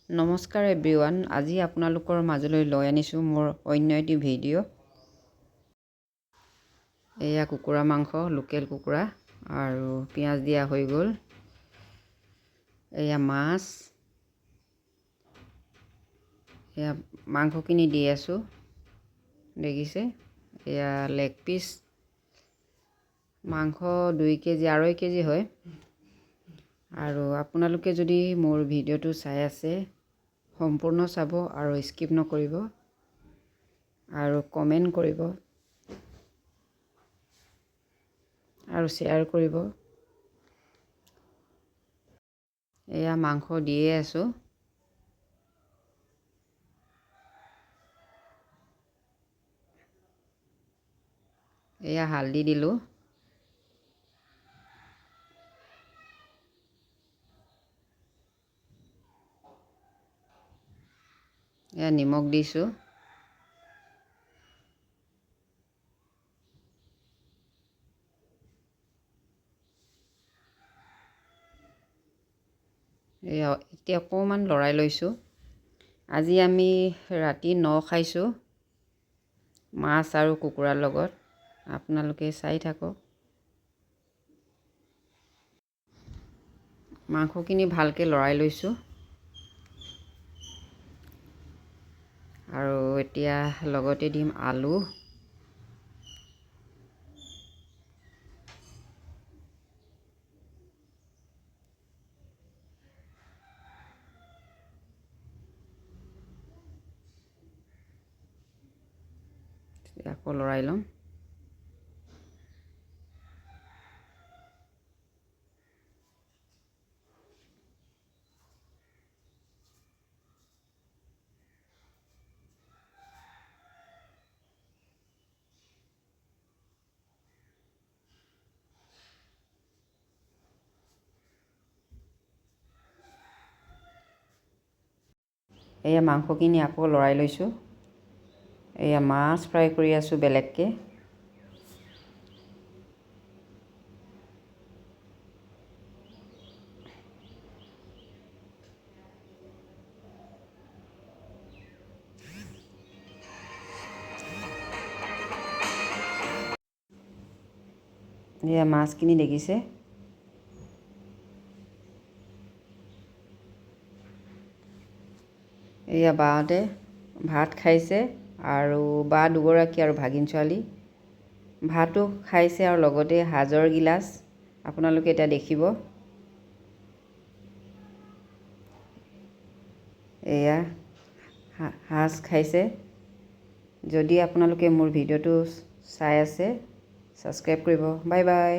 নমস্কাৰ এভৰিৱান। আজি আপোনালোকৰ মাজলৈ লৈ আনিছোঁ মোৰ অন্য এটি ভিডিঅ'। এয়া কুকুৰা মাংস, লোকেল কুকুৰা আৰু পিঁয়াজ দিয়া হৈ গ'ল। এয়া মাছ, এয়া মাংসখিনি দি আছোঁ, দেখিছে। এয়া লেগ পিচ, মাংস 2 কেজি, 2.5 কেজি হয়। আৰু আপোনালোকে যদি মোৰ ভিডিঅ'টো চাই আছে, সম্পূৰ্ণ চাব আৰু স্কিপ নকৰিব আৰু কমেণ্ট কৰিব আৰু শ্বেয়াৰ কৰিব। এয়া মাংস দিয়ে আছোঁ। এয়া হালধি দিলোঁ। এয়া নিমখ দিছোঁ। এয়া এতিয়া অকণমান লৰাই লৈছোঁ। আজি আমি ৰাতি খাইছোঁ মাছ আৰু কুকুৰাৰ লগত। আপোনালোকে চাই থাকক। মাংসখিনি ভালকৈ লৰাই লৈছোঁ আৰু এতিয়া লগতে দিম আলু। আকৌ লৰাই ল'ম। এয়া মাংসখিনি আকৌ লৰাই লৈছোঁ। এয়া মাছ ফ্ৰাই কৰি আছোঁ বেলেগকৈ। এয়া মাছখিনি দেখিছে। এয়া বাহঁতে ভাত খাইছে আৰু বা দুগৰাকী আৰু ভাগিন ছোৱালী। ভাতো খাইছে আৰু লগতে সাজৰ গিলাচ আপোনালোকে এতিয়া দেখিব। এয়া সাজ খাইছে। যদি আপোনালোকে মোৰ ভিডিঅ'টো চাই আছে, ছাবস্ক্ৰাইব কৰিব। Bye bye.